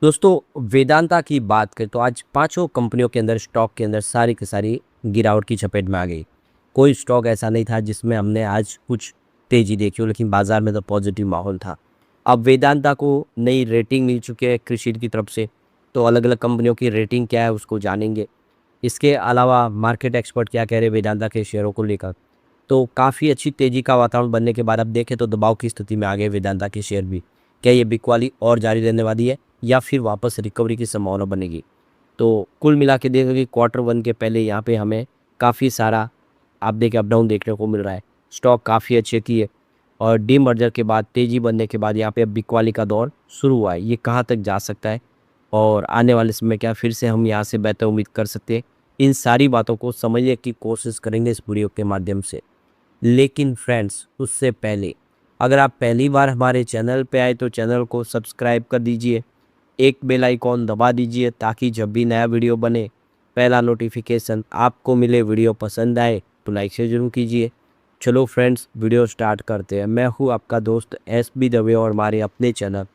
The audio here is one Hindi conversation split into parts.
दोस्तों वेदांता की बात करें तो आज पांचों कंपनियों के अंदर स्टॉक के अंदर सारी की सारी गिरावट की चपेट में आ गई। कोई स्टॉक ऐसा नहीं था जिसमें हमने आज कुछ तेजी देखी हो, लेकिन बाजार में तो पॉजिटिव माहौल था। अब वेदांता को नई रेटिंग मिल चुकी है कृषि की तरफ से, तो अलग अलग कंपनियों की रेटिंग क्या है उसको जानेंगे। इसके अलावा मार्केट एक्सपर्ट क्या कह रहे हैं वेदांता के शेयरों को लेकर। तो काफ़ी अच्छी तेजी का वातावरण बनने के बाद अब देखें तो दबाव की स्थिति में आ गए वेदांता के शेयर भी। क्या ये बिकवाली और जारी रहने वाली है या फिर वापस रिकवरी की संभावना बनेगी? तो कुल मिला के देखें कि क्वार्टर वन के पहले यहाँ पे हमें काफ़ी सारा आप देखें अप डाउन देखने को मिल रहा है। स्टॉक काफ़ी अच्छे की है और डीमर्जर के बाद तेज़ी बनने के बाद यहाँ पे अब बिकवाली का दौर शुरू हुआ है। ये कहाँ तक जा सकता है और आने वाले समय क्या फिर से हम यहाँ से बेहतर उम्मीद कर सकते हैं? इन सारी बातों को समझने की कोशिश करेंगे इस वीडियो के माध्यम से। लेकिन फ्रेंड्स उससे पहले अगर आप पहली बार हमारे चैनल पे आए तो चैनल को सब्सक्राइब कर दीजिए, एक बेल आइकॉन दबा दीजिए ताकि जब भी नया वीडियो बने पहला नोटिफिकेशन आपको मिले। वीडियो पसंद आए तो लाइक से जरूर कीजिए। चलो फ्रेंड्स वीडियो स्टार्ट करते हैं। मैं हूँ आपका दोस्त SB दवे और हमारे अपने चैनल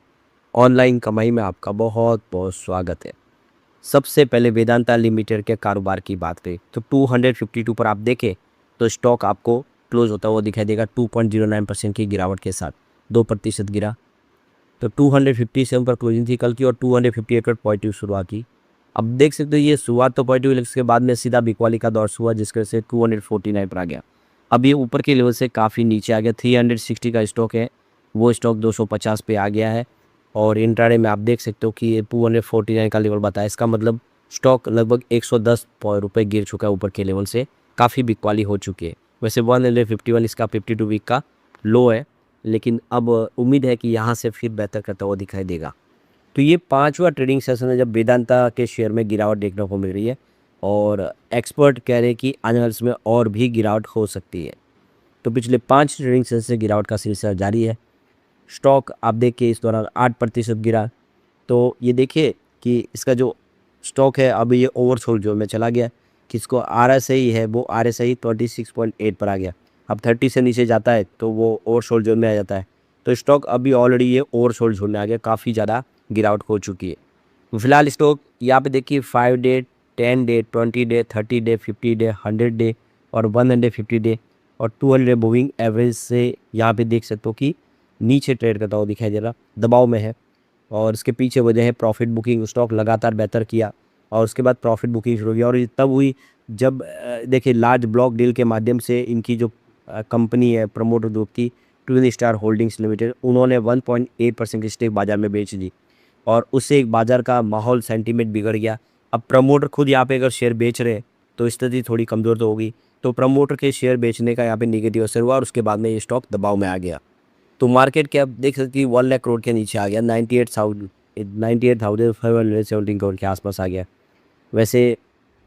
ऑनलाइन कमाई में आपका बहुत बहुत स्वागत है। सबसे पहले वेदांता लिमिटेड के कारोबार की बात करें तो 252 पर आप देखें तो स्टॉक आपको क्लोज होता हुआ दिखाई देगा 2.09% की गिरावट के साथ 2% गिरा। तो 257 पर क्लोजिंग थी कल की और 258 पर पॉजिटिव शुरुआत की। अब देख सकते हो ये शुरुआत तो पॉजिटिव, लेकिन इसके बाद में सीधा बिकवाली का दौर हुआ जिसकी वजह से 249 पर आ गया। अब ये ऊपर के लेवल से काफ़ी नीचे आ गया। 360 का स्टॉक है, वो स्टॉक 250 पे आ गया है और इंट्राडे में आप देख सकते हो कि ये 249 का लेवल बताया। इसका मतलब स्टॉक लगभग 110 रुपये गिर चुका है ऊपर के लेवल से, काफ़ी बिकवाली हो चुकी है। वैसे 151 इसका 52 वीक का लो है, लेकिन अब उम्मीद है कि यहाँ से फिर बेहतर करता हुआ दिखाई देगा। तो ये पांचवा ट्रेडिंग सेशन है जब वेदांता के शेयर में गिरावट देखने को मिल रही है और एक्सपर्ट कह रहे हैं कि आने वाले समय और भी गिरावट हो सकती है। तो पिछले 5 ट्रेडिंग सेशन से गिरावट का सिलसिला जारी है। स्टॉक आप देखिए इस दौरान 8% गिरा। तो ये देखिए कि इसका जो स्टॉक है अभी ये ओवरसोल्ड जोन में चला गया। किसको RSI है वो RSI 26.8 पर आ गया। अब 30 से नीचे जाता है तो वो ओवरसोल्ड जोन में आ जाता है। तो स्टॉक अभी ऑलरेडी ये ओवरसोल्ड जोन में आ गया, काफ़ी ज़्यादा गिरावट हो चुकी है। फिलहाल स्टॉक यहाँ पे देखिए 5 day, 10 day, 20 day, 30 day, 50 day, 100 day और 150 डे और 200 मूविंग एवरेज से यहाँ पे देख सकते हो कि नीचे ट्रेड करता हुआ दिखाई दे रहा, दबाव में है। और इसके पीछे वजह है प्रॉफिट बुकिंग। स्टॉक लगातार बेहतर किया और उसके बाद प्रॉफिट बुकिंग शुरू हुई और ये तब हुई जब देखिए लार्ज ब्लॉक डील के माध्यम से इनकी जो कंपनी है प्रमोटर ग्रुप की ट्विन स्टार होल्डिंग्स लिमिटेड, उन्होंने 1.8% की स्टेक बाजार में बेच दी और उससे एक बाजार का माहौल सेंटीमेंट बिगड़ गया। अब प्रमोटर खुद यहाँ पे अगर शेयर बेच रहे हैं तो स्थिति थोड़ी कमज़ोर तो होगी। तो प्रमोटर के शेयर बेचने का यहाँ पे नेगेटिव असर हुआ और उसके बाद में ये स्टॉक दबाव में आ गया। तो मार्केट कैप देख सकते हैं 1 लाख करोड़ के नीचे आ गया, 98,517 करोड़ के आसपास आ गया। वैसे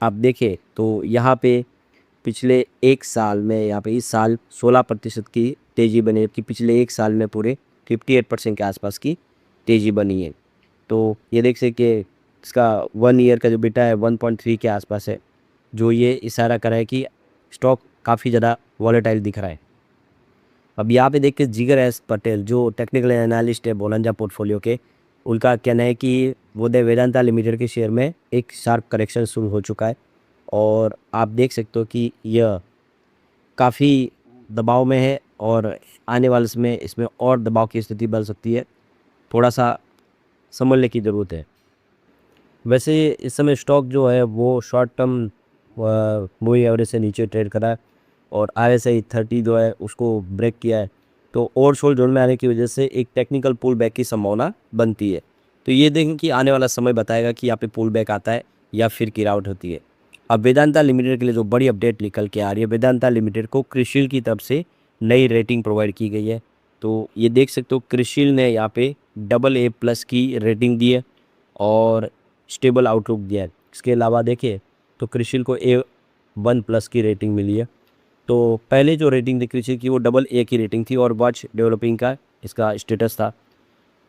आप देखें तो यहाँ पे पिछले एक साल में यहाँ पे इस साल 16% की तेज़ी बनी है कि पिछले एक साल में पूरे 58% के आसपास की तेज़ी बनी है। तो ये देख सकते कि इसका 1 ईयर का जो बीटा है 1.3 के आसपास है, जो ये इशारा कर रहा है कि स्टॉक काफ़ी ज़्यादा वॉलेटाइल दिख रहा है। अब यहाँ पे देख के जिगर एस पटेल जो टेक्निकल एनालिस्ट है बोलंजा पोर्टफोलियो के, उनका कहना है कि वो वेदांता लिमिटेड के शेयर में एक शार्प करेक्शन शुरू हो चुका है और आप देख सकते हो कि यह काफ़ी दबाव में है और आने वाले समय इसमें और दबाव की स्थिति बन सकती है। थोड़ा सा समझने की ज़रूरत है। वैसे इस समय स्टॉक जो है वो शॉर्ट टर्म मूविंग एवरेज से नीचे ट्रेड करा है और RSI 30 जो है उसको ब्रेक किया है। तो ओवरसोल्ड जोन में आने की वजह से एक टेक्निकल पुल बैक की संभावना बनती है। तो ये देखें कि आने वाला समय बताएगा कि यहाँ पे पुल बैक आता है या फिर गिरावट होती है। अब वेदांता लिमिटेड के लिए जो बड़ी अपडेट निकल के आ रही है, वेदांता लिमिटेड को क्रिशिल की तरफ से नई रेटिंग प्रोवाइड की गई है। तो ये देख सकते हो क्रिशिल ने यहाँ पे AA+ की रेटिंग दी है और स्टेबल आउटलुक दिया है। इसके अलावा देखिए तो क्रिशिल को A1+ की रेटिंग मिली है। तो पहले जो रेटिंग थी क्रिशिल की वो AA की रेटिंग थी और वॉच डेवलपिंग का इसका स्टेटस था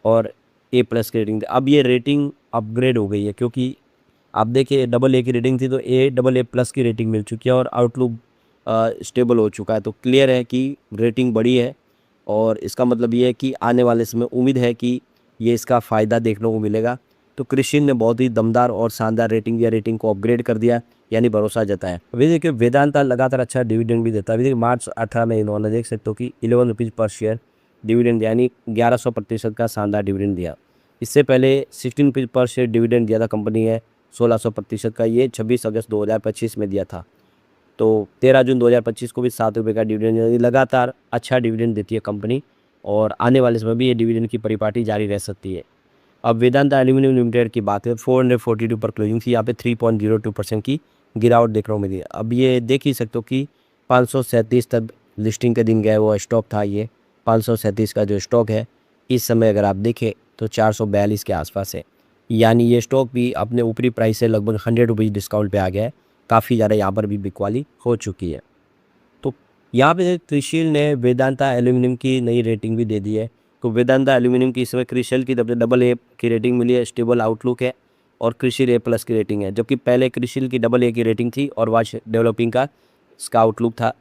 और A+ की रेटिंग थी। अब ये रेटिंग अपग्रेड हो गई है क्योंकि आप देखिए AA की रेटिंग थी तो AA+ की रेटिंग मिल चुकी है और आउटलुक स्टेबल हो चुका है। तो क्लियर है कि रेटिंग बढ़ी है और इसका मतलब ये है कि आने वाले समय उम्मीद है कि ये इसका फ़ायदा देखने को मिलेगा। तो तो क्रिशिल ने बहुत ही दमदार और शानदार रेटिंग दिया, रेटिंग को अपग्रेड कर दिया, यानी भरोसा जताया। अभी देखिए वेदांता लगातार अच्छा डिविडेंड भी देता है। अभी देखिए मार्च 18 में इन्होंने देख सकते हो कि 11 रुपीज़ पर शेयर डिविडेंड यानी 1100% का शानदार डिविडेंड दिया। इससे पहले 16 रुपीज़ पर शेयर डिविडेंड दिया था कंपनी है 1600% का, ये 26 अगस्त 2025 में दिया था। तो 13 जून 2025 को भी 7 रुपये का डिविडेंड, लगातार अच्छा डिविडेंड देती है कंपनी और आने वाले समय भी ये डिविडेंड की परिपाटी जारी रह सकती है। अब वेदांता एल्यूमिनियम लिमिटेड की बात है, 442 पर क्लोजिंग थी, यहाँ पे 3.02% की गिरावट देखने को मिली। अब ये देख ही सकते हो कि 537 तक लिस्टिंग के दिन गया वो स्टॉक था। ये 537 का जो स्टॉक है इस समय अगर आप देखें तो 442 के आसपास है, यानी ये स्टॉक भी अपने ऊपरी प्राइस से लगभग 100 रुपीज़ डिस्काउंट पे आ गया है। काफ़ी ज़्यादा यहाँ पर भी बिकवाली हो चुकी है। तो यहाँ पे क्रिशिल ने वेदांता एल्यूमिनियम की नई रेटिंग भी दे दी है। तो वेदांता एल्यूमिनियम की इस समय क्रिशिल की तरफ से AA की रेटिंग मिली है, स्टेबल आउटलुक है और क्रिशिल A+ की रेटिंग है, जबकि पहले क्रिशिल की AA की रेटिंग थी और वॉच डेवलपिंग का इसका आउटलुक था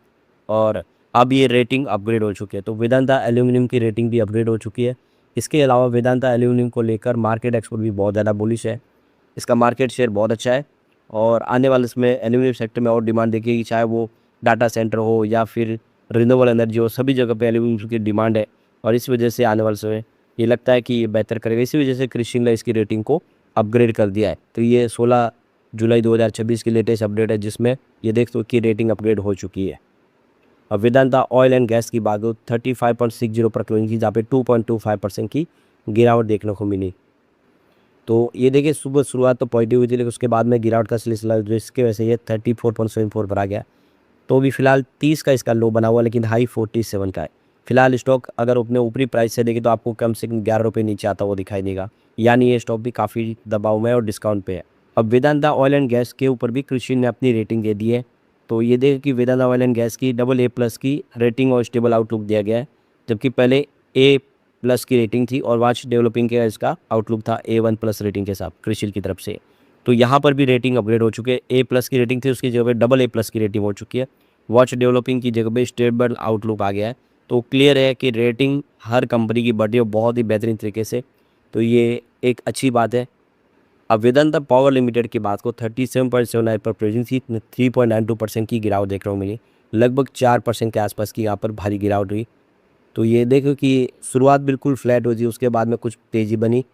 और अब ये रेटिंग अपग्रेड हो चुकी है। तो वेदांता एल्यूमिनियम की रेटिंग भी अपग्रेड हो चुकी है। इसके अलावा वेदांता एल्यूमिनियम को लेकर मार्केट एक्सपर्ट भी बहुत ज़्यादा बुलिश है। इसका मार्केट शेयर बहुत अच्छा है और आने वाले समय एल्यूमिनियम सेक्टर में और डिमांड देखिएगी, चाहे वो डाटा सेंटर हो या फिर रिन्यूएबल एनर्जी हो, सभी जगह पे एल्यूमिनियम की डिमांड है और इस वजह से आने वाले समय ये लगता है कि ये बेहतर करेगा। इसी वजह से क्रिशिल ने इसकी रेटिंग को अपग्रेड कर दिया है। तो ये 16 जुलाई 2026 की लेटेस्ट अपडेट है जिसमें ये देख दो कि रेटिंग अपग्रेड हो चुकी है। अब वेदांता ऑयल एंड गैस की बात हो 35.60 पर क्लोजिंग की, जहाँ पे 2.25% की गिरावट देखने को मिली। तो ये देखिए सुबह शुरुआत तो पॉजिटिव हुई थी, लेकिन उसके बाद में गिरावट का सिलसिला जिसकी वजह से ये 34.74 पर आ गया। तो अभी फिलहाल 30 का इसका लो बना हुआ, लेकिन हाई 47 का है। फिलहाल स्टॉक अगर अपने ऊपरी प्राइस से देखें तो आपको कम से कम 11 रुपये नीचे आता हुआ दिखाई देगा, यानी ये स्टॉक भी काफ़ी दबाव में है और डिस्काउंट पे है। अब वेदांता ऑयल एंड गैस के ऊपर भी क्रिशिल ने अपनी रेटिंग दे दी है। तो ये देखें कि वेदांता ऑयल एंड गैस की AA+ की रेटिंग और स्टेबल आउटलुक दिया गया है, जबकि पहले A+ की रेटिंग थी और वॉच डेवलपिंग का इसका आउटलुक था A1+ रेटिंग के साथ क्रिशिल की तरफ से। तो यहाँ पर भी रेटिंग अपग्रेड हो चुकी है। A+ की रेटिंग थी, उसकी जगह पे AA+ की रेटिंग हो चुकी है। वॉच डेवलपिंग की जगह पे स्टेबल आउटलुक आ गया है। तो क्लियर है कि रेटिंग हर कंपनी की बढ़ी है बहुत ही बेहतरीन तरीके से, तो ये एक अच्छी बात है। अब वेदांता पावर लिमिटेड की बात को 37.79 पर क्लोजिंग थी, 3.92% की गिरावट देखने को मिली, लगभग 4% के आसपास की यहाँ पर भारी गिरावट हुई। तो ये देखो कि शुरुआत बिल्कुल फ्लैट हुई थी, उसके बाद में कुछ तेज़ी बनी,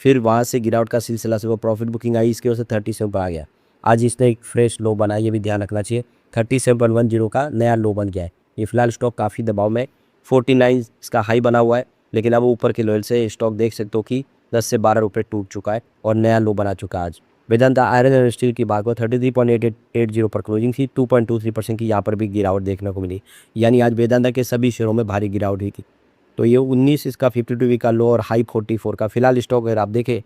फिर वहाँ से गिरावट का सिलसिला से वो प्रॉफिट बुकिंग आई, इसकी वजह से 37 पर आ गया। आज इसने एक फ्रेश लो बनाया, ये भी ध्यान रखना चाहिए। 37.10 का नया लो बन गया है। ये फिलहाल स्टॉक काफ़ी दबाव में, 49 इसका हाई बना हुआ है, लेकिन अब ऊपर के लेवल से स्टॉक देख सकते हो कि 10 से 12 रुपये टूट चुका है और नया लो बना चुका है आज। वेदांता आयरन एंड स्टील की बात को 33.80 पर क्लोजिंग थी, 2.23% की यहाँ पर भी गिरावट देखने को मिली, यानी आज वेदांता के सभी शेयरों में भारी गिरावट हुई थी। तो ये 19 इसका 52 वीक का लो और हाई 44 का फिलहाल स्टॉक अगर आप देखें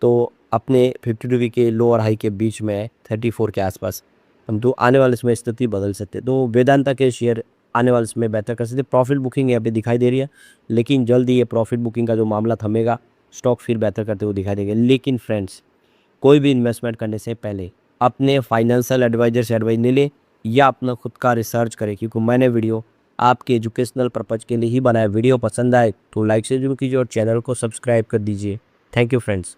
तो अपने 52 वीक के लो और हाई के बीच में 34 के आसपास। हम तो आने वाले समय स्थिति बदल सकते, तो वेदांता के शेयर आने वाले समय बेहतर कर सकते। प्रॉफिट बुकिंग यहाँ पे दिखाई दे रही है, लेकिन जल्द ही ये प्रॉफिट बुकिंग का जो मामला थमेगा, स्टॉक फिर बेहतर करते हुए दिखाई देंगे। लेकिन फ्रेंड्स, कोई भी इन्वेस्टमेंट करने से पहले अपने फाइनेंशियल एडवाइजर से एडवाइस ले लें या अपना खुद का रिसर्च करें, क्योंकि मैंने वीडियो आपके एजुकेशनल पर्पज़ के लिए ही बनाया। वीडियो पसंद आए तो लाइक से जरूर कीजिए और चैनल को सब्सक्राइब कर दीजिए। Thank you friends.